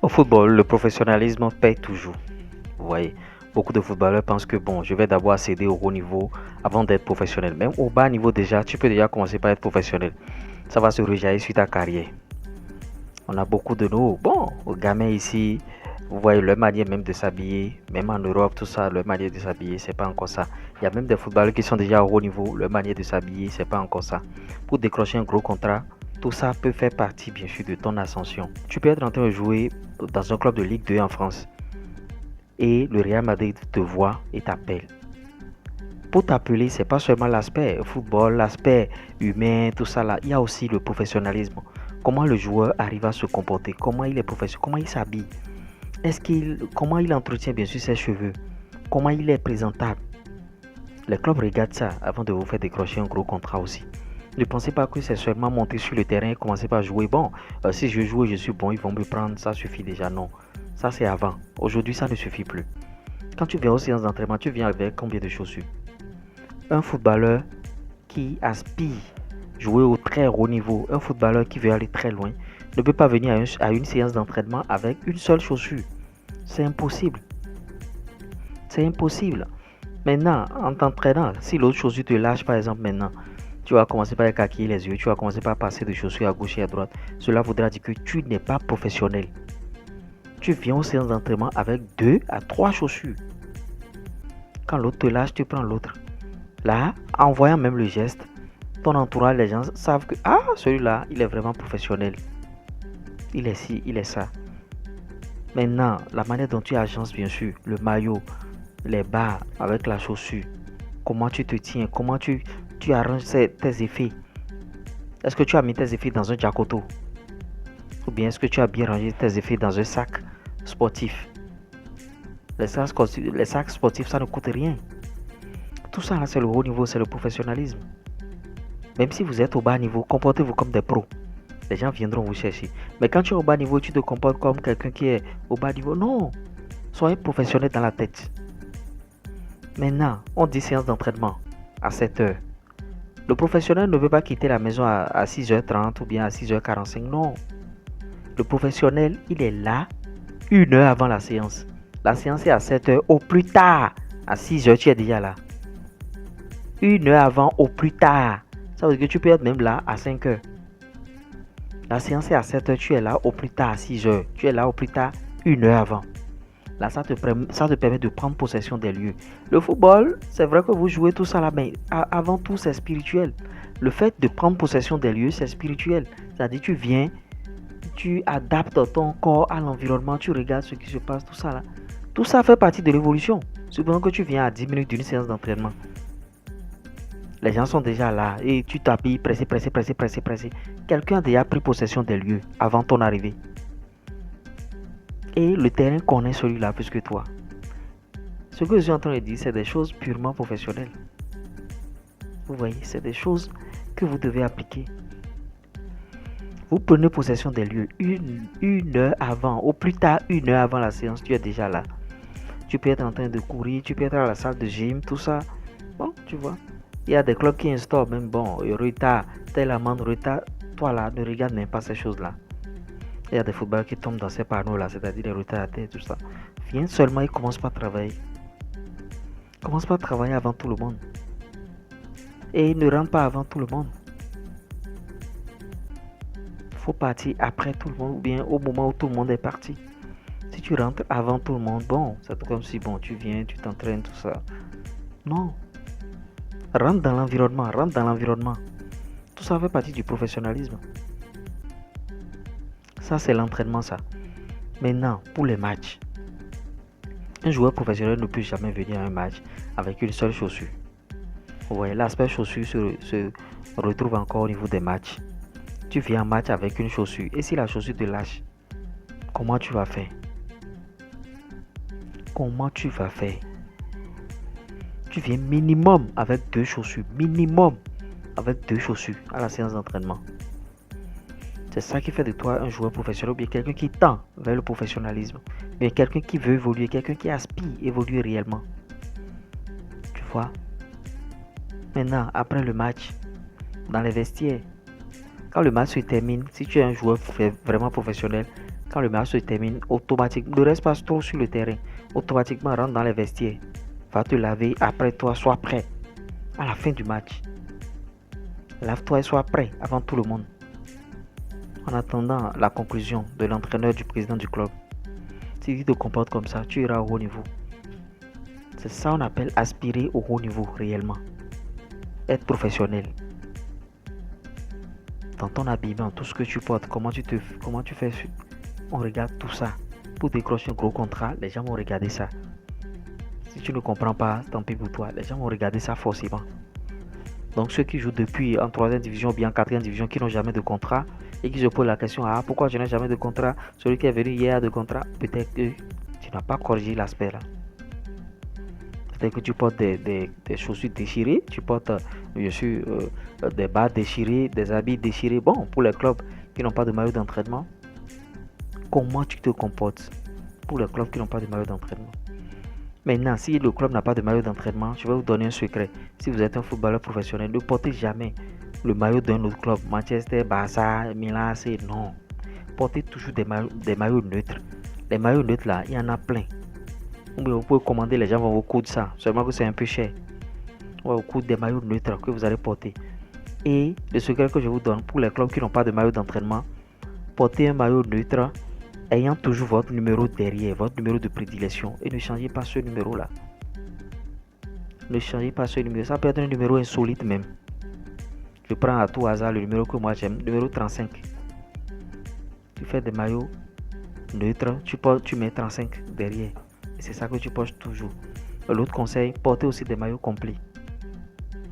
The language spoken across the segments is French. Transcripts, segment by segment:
Au football, le professionnalisme paye toujours. Vous voyez, beaucoup de footballeurs pensent que bon, je vais d'abord accéder au haut niveau avant d'être professionnel. Même au bas niveau déjà, tu peux déjà commencer par être professionnel. Ça va se rejaillir sur ta carrière. On a beaucoup de nos, bon, gamins ici, vous voyez leur manière même de s'habiller, même en Europe, tout ça, leur manière de s'habiller, c'est pas encore ça. Il y a même des footballeurs qui sont déjà au haut niveau, leur manière de s'habiller, c'est pas encore ça. Pour décrocher un gros contrat, tout ça peut faire partie, bien sûr, de ton ascension. Tu peux être en train de jouer dans un club de Ligue 2 en France et le Real Madrid te voit et t'appelle. Pour t'appeler, c'est pas seulement l'aspect football, l'aspect humain, tout ça là. Il y a aussi le professionnalisme. Comment le joueur arrive à se comporter, comment il est professionnel, comment il s'habille, comment il entretient bien sûr ses cheveux, comment il est présentable. Les clubs regardent ça avant de vous faire décrocher un gros contrat aussi. Ne pensez pas que c'est seulement monter sur le terrain et commencer par jouer. Bon, si je joue et je suis bon, ils vont me prendre, ça suffit déjà. Non, ça c'est avant. Aujourd'hui, ça ne suffit plus. Quand tu viens aux séances d'entraînement, tu viens avec combien de chaussures? Un footballeur qui aspire jouer au très haut niveau, un footballeur qui veut aller très loin, ne peut pas venir à une séance d'entraînement avec une seule chaussure. C'est impossible. C'est impossible. Maintenant, en t'entraînant, si l'autre chaussure te lâche par exemple maintenant, tu vas commencer par écarquiller les yeux, tu vas commencer par passer de chaussures à gauche et à droite. Cela voudra dire que tu n'es pas professionnel. Tu viens aux séances d'entraînement avec 2 à 3 chaussures. Quand l'autre te lâche, tu prends l'autre. Là, en voyant même le geste, ton entourage, les gens savent que ah, celui-là, il est vraiment professionnel. Il est ci, il est ça. Maintenant, la manière dont tu agences, bien sûr, le maillot, les bas avec la chaussure, comment tu te tiens, comment tu arranges tes effets. Est-ce que tu as mis tes effets dans un jacoto? Ou bien est-ce que tu as bien rangé tes effets dans un sac sportif? Les sacs sportifs, ça ne coûte rien. Tout ça, là, c'est le haut niveau, c'est le professionnalisme. Même si vous êtes au bas niveau, comportez-vous comme des pros. Les gens viendront vous chercher. Mais quand tu es au bas niveau, tu te comportes comme quelqu'un qui est au bas niveau. Non, soyez professionnel dans la tête. Maintenant, on dit séance d'entraînement à 7 heures. Le professionnel ne veut pas quitter la maison à 6h30 ou bien à 6h45. Non. Le professionnel, il est là 1 heure avant la séance. La séance est à 7 heures. Au plus tard, à 6 heures, tu es déjà là. 1 heure avant, au plus tard. Ça veut dire que tu peux être même là à 5 heures. La séance est à 7 heures, tu es là au plus tard à 6 heures. Tu es là au plus tard 1 heure avant. Là, ça te permet de prendre possession des lieux. Le football, c'est vrai que vous jouez tout ça là, mais avant tout, c'est spirituel. Le fait de prendre possession des lieux, c'est spirituel. C'est-à-dire, tu viens, tu adaptes ton corps à l'environnement, tu regardes ce qui se passe, tout ça là. Tout ça fait partie de l'évolution. Supposons que tu viens à 10 minutes d'une séance d'entraînement. Les gens sont déjà là et tu t'habilles pressé, pressé, pressé, pressé, pressé. Quelqu'un a déjà pris possession des lieux avant ton arrivée. Et le terrain connaît celui-là plus que toi. Ce que je suis en train de dire, c'est des choses purement professionnelles. Vous voyez, c'est des choses que vous devez appliquer. Vous prenez possession des lieux une heure avant, au plus tard 1 heure avant la séance, tu es déjà là. Tu peux être en train de courir, tu peux être à la salle de gym, tout ça. Bon, tu vois. Il y a des clubs qui instaurent même, bon, retard, telle amende, retard. Toi là, ne regarde même pas ces choses-là. Il y a des footballeurs qui tombent dans ces panneaux-là, c'est-à-dire les retards à terre, tout ça. Viens seulement, ils commencent par travailler. Commence par travailler avant tout le monde. Et ne rentre pas avant tout le monde. Il faut partir après tout le monde ou bien au moment où tout le monde est parti. Si tu rentres avant tout le monde, bon, c'est comme si bon, tu viens, tu t'entraînes, tout ça. Non. Rentre dans l'environnement, rentre dans l'environnement. Tout ça fait partie du professionnalisme. Ça, c'est l'entraînement, ça. Maintenant, pour les matchs. Un joueur professionnel ne peut jamais venir à un match avec une seule chaussure. Vous voyez, l'aspect chaussure se retrouve encore au niveau des matchs. Tu viens en match avec une chaussure. Et si la chaussure te lâche, comment tu vas faire? Comment tu vas faire? Tu viens minimum avec 2 chaussures. Minimum avec 2 chaussures à la séance d'entraînement. C'est ça qui fait de toi un joueur professionnel ou bien quelqu'un qui tend vers le professionnalisme. Mais quelqu'un qui veut évoluer, quelqu'un qui aspire à évoluer réellement. Tu vois? Maintenant, après le match, dans les vestiaires, quand le match se termine, si tu es un joueur vraiment professionnel, Quand le match se termine, automatiquement, ne reste pas trop sur le terrain. Automatiquement, rentre dans les vestiaires. Va te laver. Après toi, sois prêt. À la fin du match, lave-toi et sois prêt avant tout le monde. En attendant la conclusion de l'entraîneur, du président du club, si tu te comportes comme ça, tu iras au haut niveau. C'est ça qu'on appelle aspirer au haut niveau réellement. Être professionnel. Dans ton habillement, tout ce que tu portes, comment tu fais, on regarde tout ça. Pour décrocher un gros contrat, les gens vont regarder ça. Si tu ne comprends pas, tant pis pour toi, les gens vont regarder ça forcément. Donc ceux qui jouent depuis en 3e division ou bien en 4e division, qui n'ont jamais de contrat et qui se posent la question, ah pourquoi je n'ai jamais de contrat? Celui qui est venu hier a de contrat, peut-être que tu n'as pas corrigé l'aspect là. Peut-être que tu portes des chaussures déchirées, tu portes des bas déchirés, des habits déchirés. Bon, pour les clubs qui n'ont pas de maillot d'entraînement, comment tu te comportes pour les clubs qui n'ont pas de maillot d'entraînement? Maintenant, si le club n'a pas de maillot d'entraînement, je vais vous donner un secret. Si vous êtes un footballeur professionnel, ne portez jamais le maillot d'un autre club. Manchester, Barça, Milan, AC, non. Portez toujours des maillots neutres. Les maillots neutres là, il y en a plein. Vous pouvez commander, les gens vont vous coudre ça. Seulement que c'est un peu cher. On va vous coudre des maillots neutres que vous allez porter. Et le secret que je vous donne pour les clubs qui n'ont pas de maillot d'entraînement, portez un maillot neutre ayant toujours votre numéro derrière, votre numéro de prédilection. Et ne changez pas ce numéro là. Ne changez pas ce numéro. Ça peut être un numéro insolite même. Je prends à tout hasard le numéro que moi j'aime, numéro 35. Tu fais des maillots neutres, tu mets 35 derrière. Et c'est ça que tu portes toujours. L'autre conseil, portez aussi des maillots complets.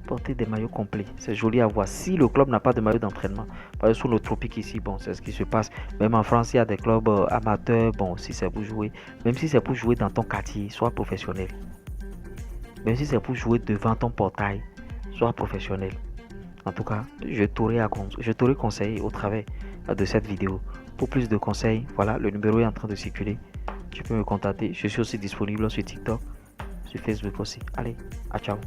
Portez des maillots complets. C'est joli à voir. Si le club n'a pas de maillot d'entraînement, par exemple, sous le tropique ici, bon, c'est ce qui se passe. Même en France, il y a des clubs amateurs. Bon, si c'est pour jouer, même si c'est pour jouer dans ton quartier, sois professionnel. Même si c'est pour jouer devant ton portail, sois professionnel. En tout cas, je t'aurais conseillé au travers de cette vidéo. Pour plus de conseils, voilà, le numéro est en train de circuler. Tu peux me contacter. Je suis aussi disponible sur TikTok, sur Facebook aussi. Allez, à ciao.